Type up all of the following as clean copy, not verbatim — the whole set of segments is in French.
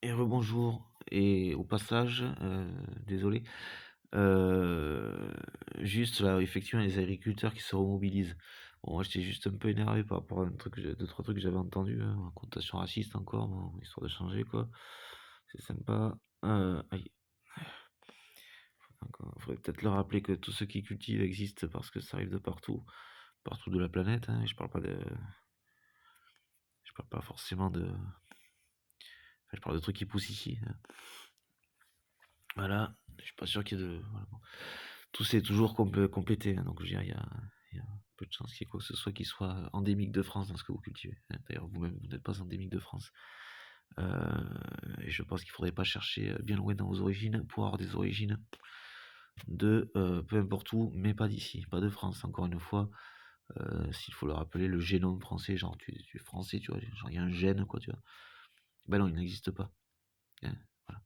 Et rebonjour et au passage, désolé, heu, juste là, effectivement, les agriculteurs qui se remobilisent. Bon, moi, j'étais juste un peu énervé par rapport à un truc que j'ai 2-3 trucs que j'avais entendus, hein, en connotation raciste encore, bon, histoire de changer, quoi. C'est sympa. Aïe, encore faudrait peut-être leur rappeler que tous ceux qui cultivent existent parce que ça arrive de partout, partout de la planète, hein. Je parle pas forcément de je parle de trucs qui poussent ici, hein. Voilà, je suis pas sûr qu'il y ait de voilà, bon. Tout c'est toujours complété, hein, donc je veux dire, il y a peu de chances qu'il y ait quoi que ce soit qui soit endémique de France dans ce que vous cultivez, hein. D'ailleurs, vous-même, vous n'êtes pas endémique de France. Heu et je pense qu'il faudrait pas chercher, bien loin dans vos origines pour avoir des origines de, peu importe où, mais pas d'ici, pas de France. Encore une fois, s'il faut le rappeler, le génome français, genre tu es français, tu vois? Genre il y a un gène quoi, tu vois? Bah non, il n'existe pas, hein, voilà.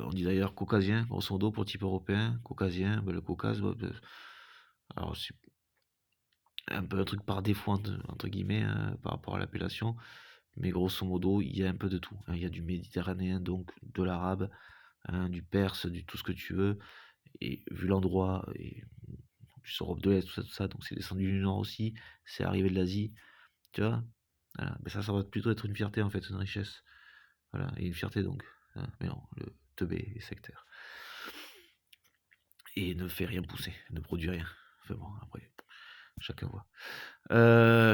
On dit d'ailleurs caucasien, grosso modo, pour type européen. Caucasien, bah, le Caucase, ouais, alors c'est un peu un truc par défaut entre guillemets, par rapport à l'appellation, mais grosso modo, il y a un peu de tout, hein. Il y a du méditerranéen, donc de l'arabe, hein, du perse, du tout ce que tu veux et vu l'endroit et plus Europe de l'Est, tout ça, donc c'est descendu du nord aussi, c'est arrivé de l'Asie, tu vois? Voilà, mais ça va plutôt être une fierté en fait, une richesse. Voilà et une fierté donc, hein, mais non, le teubé est sectaire. Et ne fait rien pousser, ne produit rien. Enfin bon, après, chacun voit.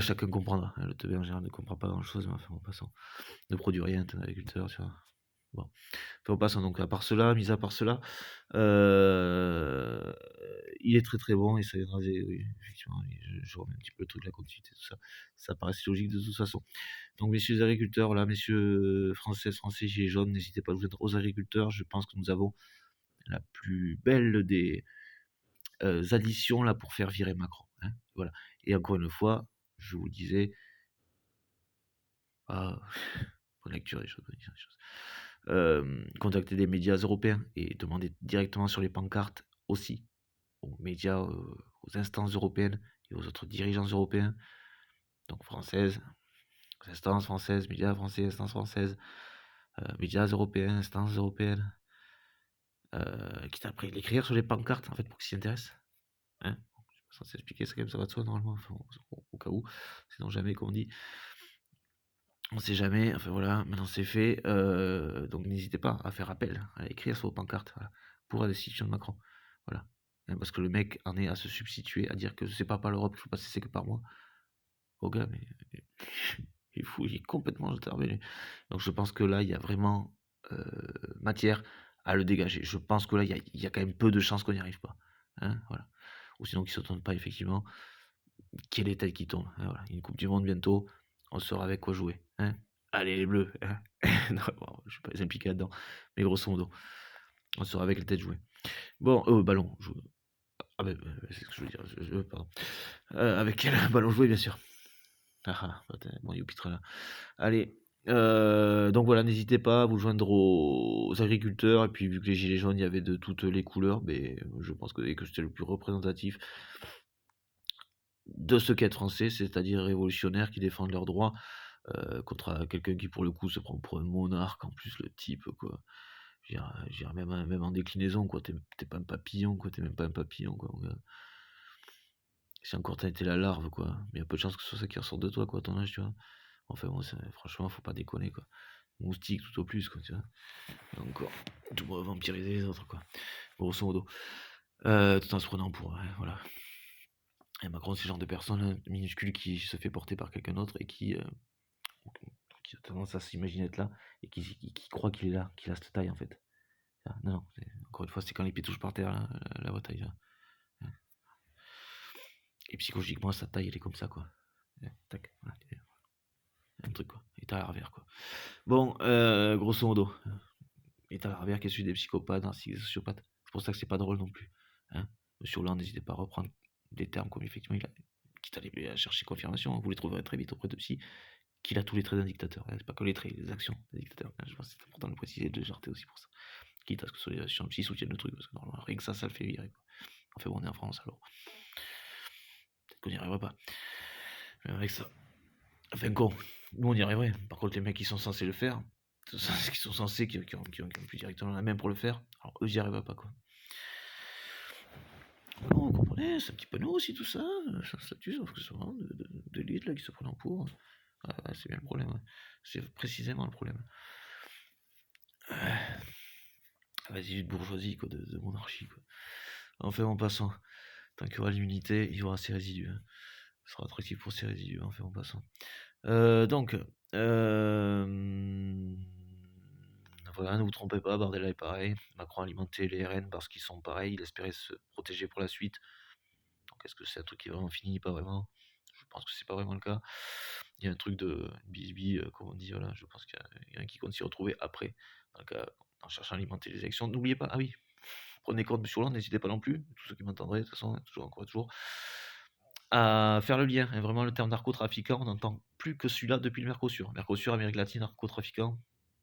Chacun comprendra, hein, le teubé en général ne comprend pas grand-chose, mais enfin bon, passons. Ne produit rien, tu es un agriculteur, tu vois? Bon, enfin bon, passons donc à part cela, mis à part cela, heu, il est très, très bon et ça viendra oui, effectivement, oui, je remets un petit peu le truc, la continuité, tout ça. Ça paraissait logique de toute façon. Donc messieurs les agriculteurs, voilà, messieurs, françaises, français, gilets jaunes, n'hésitez pas à vous joindre aux agriculteurs. Je pense que nous avons la plus belle des additions là pour faire virer Macron, hein, voilà. Et encore une fois, je vous disais, ah, bonne lecture des choses, bonne lecture des choses. Contactez des médias européens et demandez directement sur les pancartes aussi aux médias, aux instances européennes et aux autres dirigeants européens, donc françaises, instances françaises, médias français, instances françaises, médias européens, instances européennes, quitte après l'écrire sur les pancartes en fait pour qu'ils s'y intéressent, hein. Je suis pas censé expliquer ça comme ça va de soi normalement, enfin, au cas où, sinon jamais comme on dit. On sait jamais, enfin voilà, maintenant c'est fait, donc n'hésitez pas à faire appel, à écrire sur vos pancartes, voilà, pour la destitution de Macron. Voilà. Parce que le mec en est à se substituer, à dire que c'est pas par l'Europe qu'il faut passer, c'est que par moi. Oh gars, mais il est fou, il est complètement retardé. Donc je pense que là, il y a vraiment matière à le dégager. Je pense que là, il y a quand même peu de chances qu'on n'y arrive pas. Hein, voilà. Ou sinon qu'il ne se tourne pas effectivement, qu'il y ait les têtes qui tombent. Hein, voilà. Une Coupe du Monde bientôt, on saura avec quoi jouer. Hein. Allez les bleus, hein. Non, bon, je ne vais pas les impliquer là-dedans, mais grosso modo, on saura avec les têtes jouer. Bon, ballon, ah ben, c'est ce que je veux dire, pardon. Avec quel ballon jouer, bien sûr. Ah ah, bon, youpitre là. Allez, donc voilà, n'hésitez pas à vous joindre aux agriculteurs et puis vu que les gilets jaunes, il y avait de toutes les couleurs, beh, je pense que c'était le plus représentatif de ce qu'est être français, c'est-à-dire révolutionnaires qui défendent leurs droits, contre, quelqu'un qui pour le coup se prend pour un monarque en plus le type quoi. Je veux dire même en déclinaison quoi, tu pas un papillon quoi, tu même pas un papillon quoi mon gars. Si encore tu été la larve quoi, mais il y a peu de chances que ce soit ça qui ressort de toi quoi à ton âge, tu vois? Enfin bon, franchement, faut pas déconner quoi. Moustique tout au plus quoi, tu vois? Et encore, tout pour vampiriser les autres quoi, grosso modo. Tout en se prenant pour, voilà. Et Macron, c'est le genre de personne, minuscule qui se fait porter par quelqu'un d'autre et qui a tendance à s'imaginer être là et qui croit qu'il est là, qu'il a cette taille en fait. Ah, non, non, encore une fois, c'est quand les pieds touchent par terre là, la vraie taille là. Ouais. Et psychologiquement, sa taille, elle est comme ça quoi. Tac, voilà, un truc quoi. État larvaire quoi. Bon, grosso modo, état larvaire qui est celui des psychopathes, ainsi que des sociopathes. C'est pour ça que c'est pas drôle non plus. Hein. Monsieur Hollande, n'hésitez pas à reprendre des termes comme effectivement il a. Quitte à aller chercher confirmation, vous les trouverez très vite auprès de psy, qu'il a tous les traits d'un dictateur. Hein. C'est pas que les traits, les actions d'un dictateur. Hein. Je pense que c'est important de le préciser, de le jarter aussi pour ça. Quitte à ce que sur les psy soutiennent le truc, parce que normalement, rien que ça le fait virer. Quoi. Enfin bon, on est en France alors. Peut-être qu'on n'y arriverait pas. Mais avec ça. Enfin con, nous on y arriverait. Par contre, les mecs qui sont censés le faire, qui sont censés, qui ont plus directement la main pour le faire. Alors eux, j'y arriverai pas, quoi. Bon, vous comprenez, c'est un petit peu nous aussi tout ça, c'est un statut, sauf que c'est vraiment de l'élite là qui se prend pour. C'est bien le problème, ouais. C'est précisément le problème. Vas-y, de bourgeoisie, quoi, de monarchie, quoi. Enfin, en passant, tant qu'il y aura l'immunité, il y aura ces résidus, hein. Ce sera attractif pour ces résidus, enfin, en passant. Donc, voilà, ne vous trompez pas, Bardella est pareil. Macron a alimenté les RN parce qu'ils sont pareils, il espérait se protéger pour la suite. Donc, est-ce que c'est un truc qui est vraiment fini? Pas vraiment. Je pense que c'est pas vraiment le cas. Il y a un truc de bisbille, comme on dit, voilà. Je pense qu'il y en a qui compte s'y retrouver après, en cherchant à alimenter les élections. N'oubliez pas, ah oui, prenez compte sur Hollande, n'hésitez pas non plus, tous ceux qui m'entendraient, de toute façon, toujours, encore et toujours, à faire le lien. Et vraiment, le terme narcotrafiquant, on n'entend plus que celui-là depuis le Mercosur. Mercosur, Amérique latine, narcotrafiquant,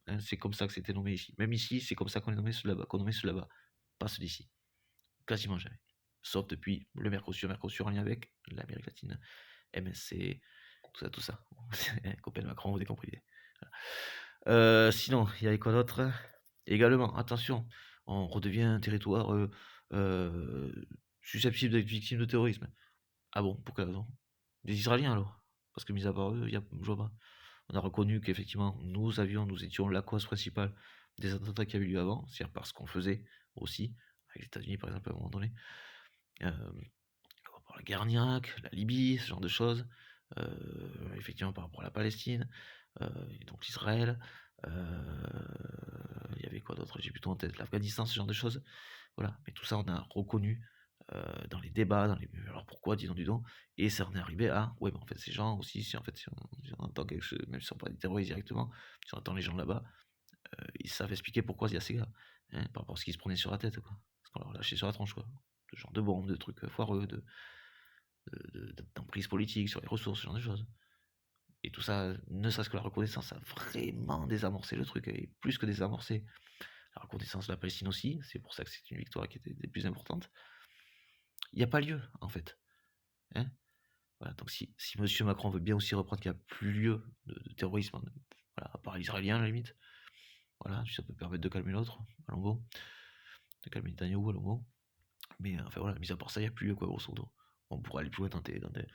hein, c'est comme ça que c'était nommé ici. Même ici, c'est comme ça qu'on nommait ceux là-bas, pas ceux d'ici. Quasiment jamais. Sauf depuis le Mercosur, en lien avec l'Amérique latine, MSC, tout ça. Copain de Macron, vous avez compris l'idée. Sinon, il y avait quoi d'autre? Également, attention, on redevient un territoire susceptible d'être victime de terrorisme. Ah bon, pour quelle raison? Des Israéliens alors? Parce que mis à part eux, je vois pas. On a reconnu qu'effectivement, nous étions la cause principale des attentats qui avaient eu lieu avant, c'est-à-dire parce qu'on faisait aussi, avec les États-Unis par exemple à un moment donné, euh, par rapport à la guerre en Irak, la Libye, ce genre de choses, effectivement par rapport à la Palestine, et donc l'Israël, il y avait quoi d'autre? J'ai plutôt en tête l'Afghanistan, ce genre de choses. Voilà, mais tout ça, on a reconnu dans les débats, alors pourquoi, dis donc, et ça en est arrivé à, ouais, mais en fait, ces gens aussi, si on entend quelque chose, même si on pas des terroristes directement, si on entend les gens là-bas, ils savent expliquer pourquoi il y a ces gars, hein, par rapport à ce qu'ils se prenaient sur la tête, quoi. Parce qu'on leur lâchait sur la tronche, quoi. Ce genre de bombes, de trucs foireux, d'emprise politique sur les ressources, ce genre de choses. Et tout ça, ne serait-ce que la reconnaissance a vraiment désamorcé le truc, et plus que désamorcé la reconnaissance de la Palestine aussi, c'est pour ça que c'est une victoire qui était des plus importantes. Il n'y a pas lieu, en fait. Hein, voilà, donc si M. Macron veut bien aussi reprendre qu'il n'y a plus lieu de terrorisme, voilà, à part l'Israélien à la limite, voilà, ça peut permettre de calmer l'autre, à Longo, de calmer Netanyahu à Longo. Mais enfin voilà, mis à part ça, il n'y a plus lieu, quoi, grosso modo. On pourra aller plus loin dans des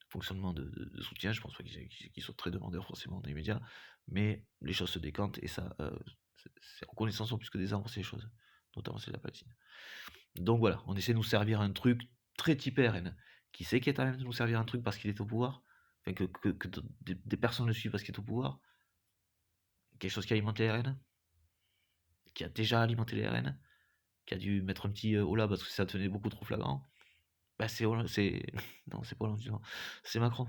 fonctionnements de soutien, je pense pas qu'ils soient très demandeurs forcément dans les médias, mais les choses se décantent et ça, c'est reconnaissance en plus que désamorcer les choses, notamment c'est la Palestine. Donc voilà, on essaie de nous servir un truc très typé RN. Qui sait qui est à même de nous servir un truc parce qu'il est au pouvoir? Enfin, que des personnes le suivent parce qu'il est au pouvoir? Quelque chose qui a alimenté les RN? Qui a déjà alimenté les RN? Qui a dû mettre un petit holà parce que ça devenait beaucoup trop flagrant? Bah c'est non, c'est pas Hollande, non. C'est Macron.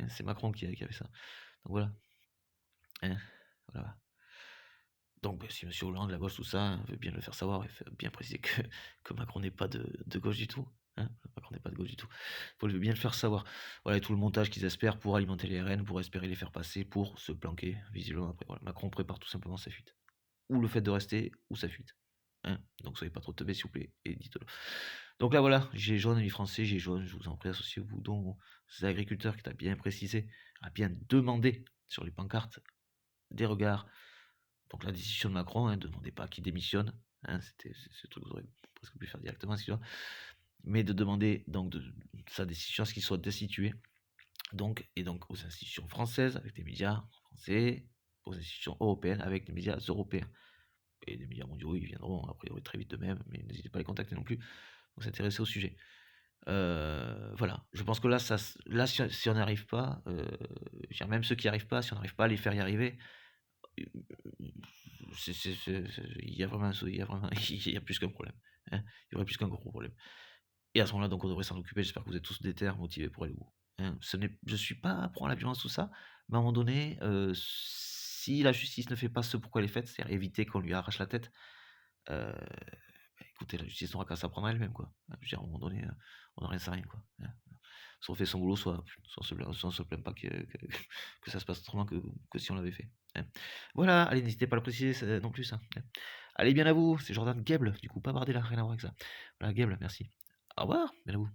C'est Macron qui a fait ça. Donc voilà. Hein, voilà. Donc bah, si M. Hollande, la gauche, tout ça, veut bien le faire savoir et bien préciser que Macron n'est pas de gauche du tout. Hein, Macron n'est pas de gauche du tout. Il faut bien le faire savoir. Voilà, tout le montage qu'ils espèrent pour alimenter les RN, pour espérer les faire passer, pour se planquer, visiblement après. Voilà, Macron prépare tout simplement sa fuite. Ou le fait de rester, ou sa fuite. Hein, donc soyez pas trop teubés, s'il vous plaît, et dites-le. Donc là voilà, gilets jaunes, amis français, gilets jaunes, je vous en prie, associez-vous donc aux agriculteurs qui t'a bien précisé, a bien demandé sur les pancartes des regards. Donc la décision de Macron, ne demandez pas qu'il démissionne, hein, c'est ce truc que vous aurez presque pu faire directement, excusez-moi, mais de demander donc de sa décision à ce qu'il soit destitué, et donc aux institutions françaises avec des médias français, aux institutions européennes avec des médias européens. Et des médias mondiaux, ils viendront a priori très vite de même, mais n'hésitez pas à les contacter non plus, pour s'intéresser au sujet. Voilà, je pense que là, si on n'y arrive pas, même ceux qui n'y arrivent pas, si on n'arrive pas à les faire y arriver, il y a vraiment, il y a plus qu'un problème. Hein, il y aurait plus qu'un gros problème. Et à ce moment-là, donc, on devrait s'en occuper. J'espère que vous êtes tous déter, motivés pour aller au bout. Hein. Je suis pas pour la violence, tout ça, mais à un moment donné, si la justice ne fait pas ce pourquoi elle est faite, c'est-à-dire éviter qu'on lui arrache la tête, bah, écoutez, la justice n'aura qu'à s'apprendre à elle-même, quoi. Je veux dire, à un moment donné, on n'en rien sait rien, quoi. Hein. Soit on fait son boulot, soit on se plaint pas que ça se passe autrement que si on l'avait fait. Hein. Voilà, allez, n'hésitez pas à le préciser non plus, ça. Hein. Allez, bien à vous, c'est Jordan Gable, du coup, pas Bardella, rien à voir avec ça. Voilà, Gable, merci. Au revoir, bien à vous.